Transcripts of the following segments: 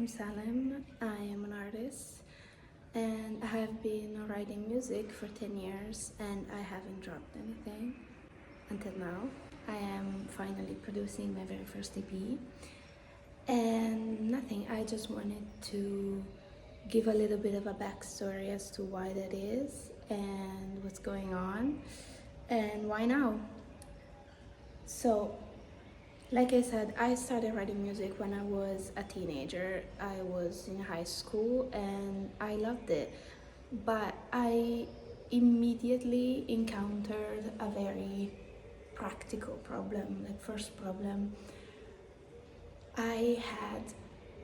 I'm Salem. I am an artist and I have been writing music for 10 years and I haven't dropped anything until now. I am finally producing my very first EP and nothing. I just wanted to give a little bit of a backstory as to why that is and what's going on and why now. So, like I said, I started writing music when I was a teenager. I was in high school and I loved it. But I immediately encountered a very practical problem. Like, first problem, I had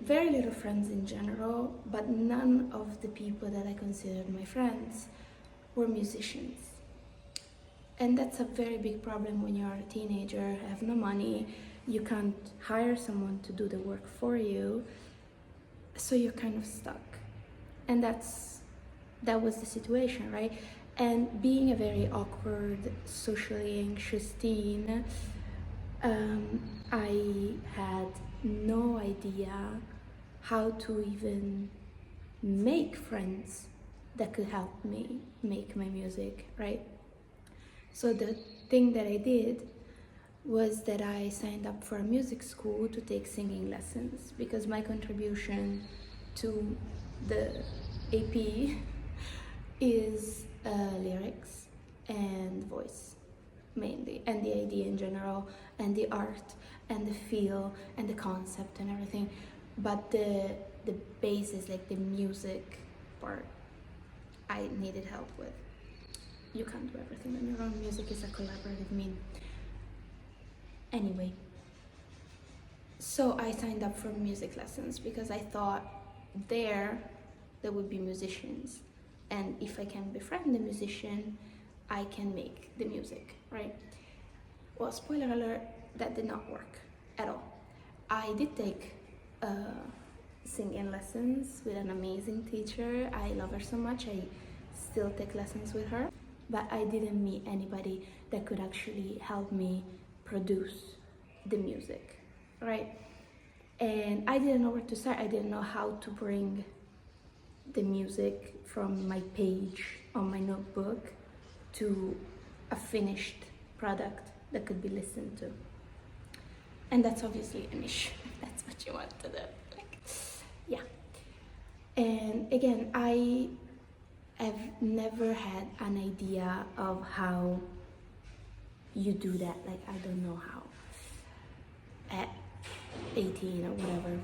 very little friends in general, but none of the people that I considered my friends were musicians. And that's a very big problem when you're a teenager, have no money, you can't hire someone to do the work for you, so you're kind of stuck. And that was the situation, right? And being a very awkward, socially anxious teen, I had no idea how to even make friends that could help me make my music, right? So the thing that I did was that I signed up for a music school to take singing lessons because my contribution to the AP is lyrics and voice mainly, and the idea in general, and the art, and the feel, and the concept, and everything. But the basis, like the music part, I needed help with. You can't do everything on your own. Music is a collaborative mean. Anyway, so I signed up for music lessons because I thought there would be musicians, and if I can befriend the musician, I can make the music, right? Well, spoiler alert, that did not work at all. I did take singing lessons with an amazing teacher. I love her so much. I still take lessons with her, but I didn't meet anybody that could actually help me produce the music, right? And I didn't know where to start. I didn't know how to bring the music from my page on my notebook to a finished product that could be listened to. And that's obviously an issue. That's what you want to do. Like, yeah. And again, I have never had an idea of how you do that. Like, I don't know how at 18 or whatever.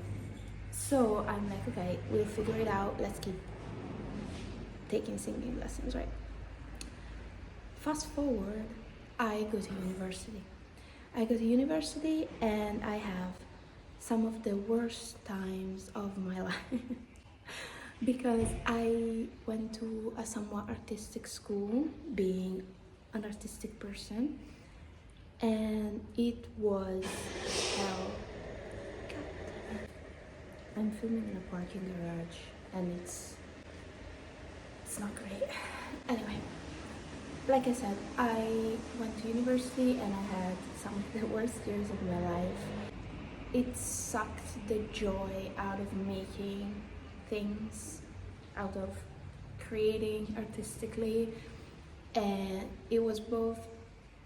So I'm like, okay, we'll figure it out. Let's keep taking singing lessons, right? Fast forward, I go to university. And I have some of the worst times of my life because I went to a somewhat artistic school, being an artistic person, and it was hell. I'm filming in a parking garage and it's not great. Anyway, like I said, I went to university and I had some of the worst years of my life. It sucked the joy out of making things, out of creating artistically, and it was both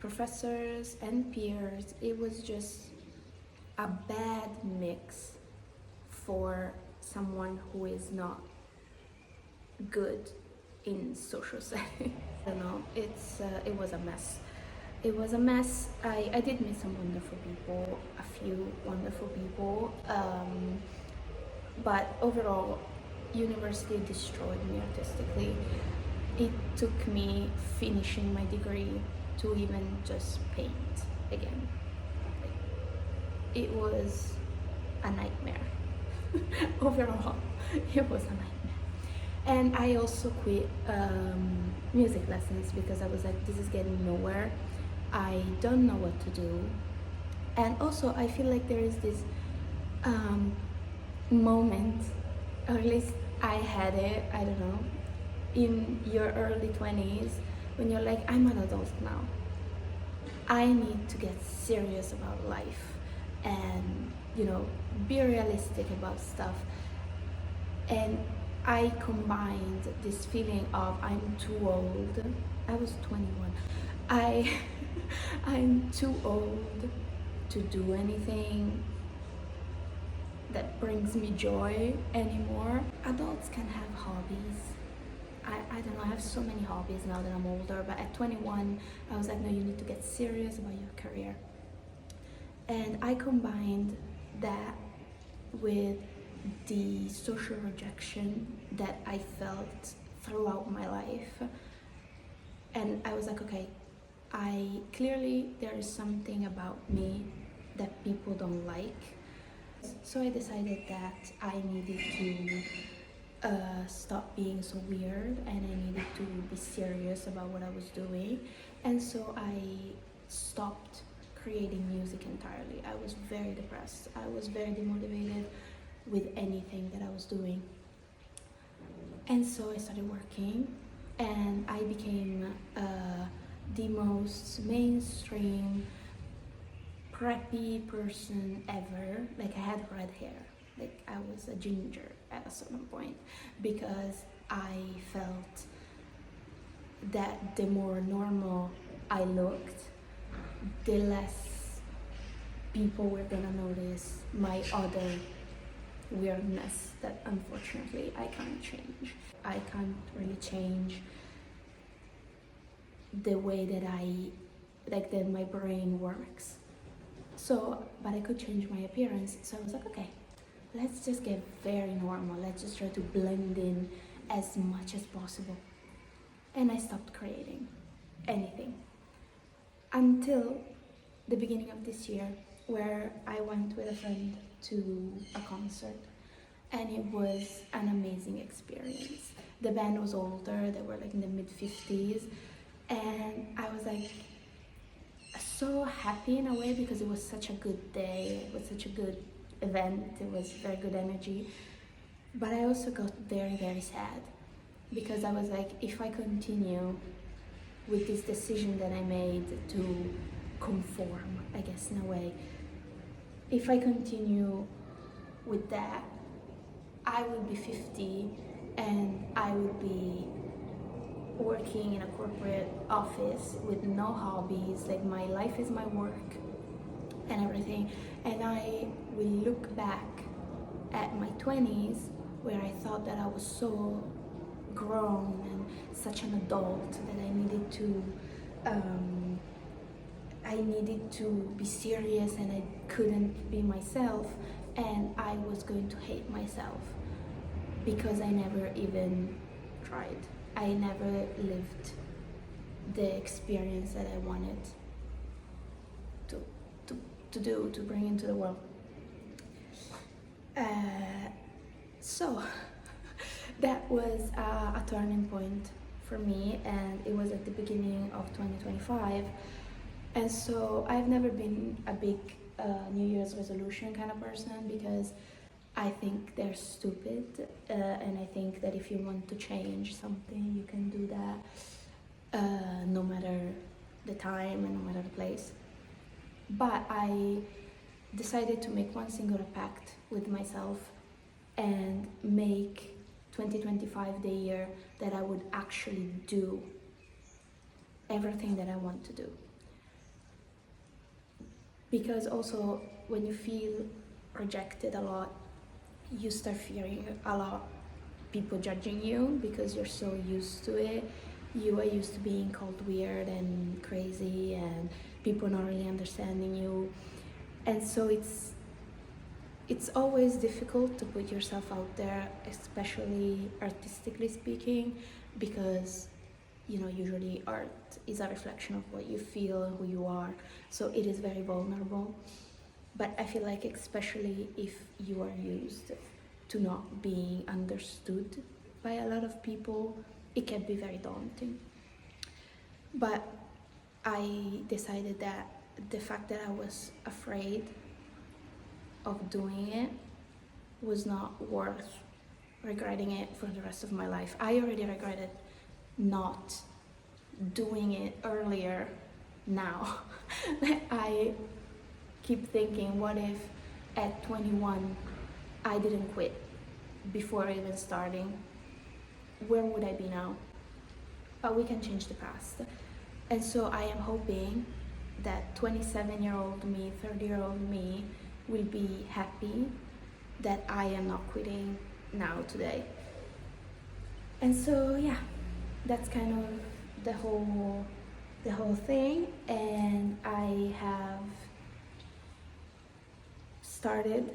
professors and peers. It was just a bad mix for someone who is not good in social settings. I don't know, it was a mess. It was a mess. I did meet some wonderful people, a few wonderful people, but overall, university destroyed me artistically. It took me finishing my degree to even just paint again. It was a nightmare. Overall, it was a nightmare. And I also quit music lessons because I was like, this is getting nowhere. I don't know what to do. And also, I feel like there is this moment, or at least I had it, I don't know, in your early 20s when you're like, I'm an adult now. I need to get serious about life and, you know, be realistic about stuff. And I combined this feeling of I'm too old. I was 21. I I'm too old to do anything that brings me joy anymore. Adults can have hobbies. I don't know, I have so many hobbies now that I'm older, but at 21, I was like, no, you need to get serious about your career. And I combined that with the social rejection that I felt throughout my life. And I was like, okay, there is something about me that people don't like. So I decided that I needed to stop being so weird, and I needed to be serious about what I was doing. And so I stopped creating music entirely. I was very depressed. I was very demotivated with anything that I was doing. And so I started working, and I became the most mainstream preppy person ever. Like, I had red hair, like I was a ginger at a certain point, because I felt that the more normal I looked, the less people were gonna notice my other weirdness that unfortunately I can't change. I can't really change the way that my brain works. So, but I could change my appearance. So I was like, okay, let's just get very normal. Let's just try to blend in as much as possible. And I stopped creating anything until the beginning of this year, where I went with a friend to a concert, and it was an amazing experience. The band was older, they were like in the mid-50s, and I was like so happy in a way, because it was such a good day, it was such a good event, it was very good energy. But I also got very, very sad, because I was like, if I continue with this decision that I made to conform, I guess, in a way, if I continue with that, I would be 50 and I would be working in a corporate office with no hobbies. Like, my life is my work and everything. And I will look back at my 20s, where I thought that I was so grown and such an adult that I needed to be serious, and I couldn't be myself, and I was going to hate myself because I never even tried. I never lived the experience that I wanted to bring into the world. So that was a turning point for me, and it was at the beginning of 2025. And so I've never been a big New Year's resolution kind of person, because I think they're stupid, and I think that if you want to change something, you can do that no matter the time and no matter the place. But I decided to make one singular pact with myself and make 2025 the year that I would actually do everything that I want to do. Because also, when you feel rejected a lot, you start fearing a lot people judging you, because you're so used to it. You are used to being called weird and crazy and people not really understanding you. And so it's always difficult to put yourself out there, especially artistically speaking, because usually art is a reflection of what you feel, who you are. So it is very vulnerable. But I feel like, especially if you are used to not being understood by a lot of people, it can be very daunting. But I decided that the fact that I was afraid of doing it was not worth regretting it for the rest of my life. I already regretted not doing it earlier now. I keep thinking, what if at 21 I didn't quit before even starting, where would I be now? But we can change the past. And so I am hoping that 27-year-old me, 30-year-old me will be happy that I am not quitting now today. And so yeah, that's kind of the whole thing. And I have started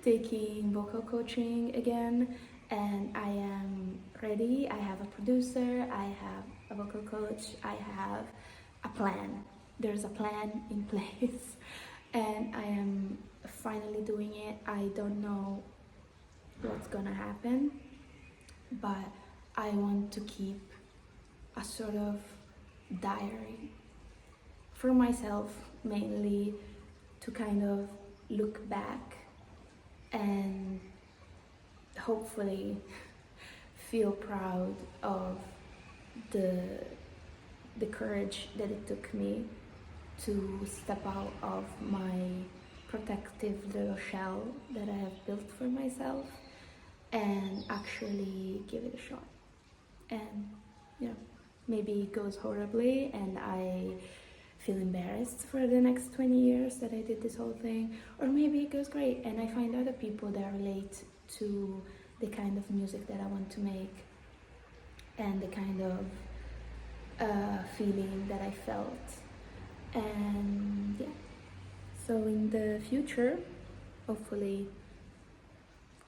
taking vocal coaching again, and I am ready. I have a producer, I have a vocal coach, I have a plan. There's a plan in place, and I am finally doing it. I don't know what's gonna happen, but I want to keep a sort of diary for myself, mainly to kind of look back and hopefully feel proud of the courage that it took me to step out of my protective little shell that I have built for myself and actually give it a shot. And you know, maybe it goes horribly and I feel embarrassed for the next 20 years that I did this whole thing, or maybe it goes great and I find other people that relate to the kind of music that I want to make and the kind of feeling that I felt. And yeah, so in the future, hopefully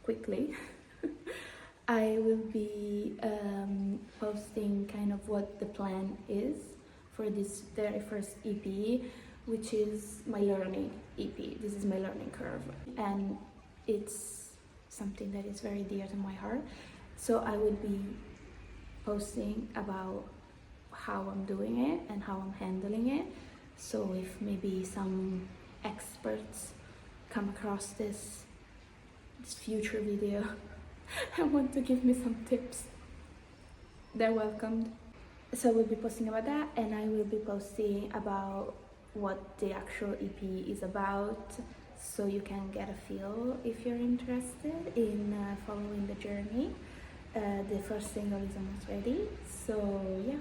quickly, I will be posting kind of what the plan is for this very first EP, which is my learning EP. This is my learning curve, and it's something that is very dear to my heart. So I will be posting about how I'm doing it and how I'm handling it. So if maybe some experts come across this future video and want to give me some tips, they're welcomed. So we'll be posting about that, and I will be posting about what the actual EP is about, so you can get a feel if you're interested in following the journey. The first single is almost ready, so yeah.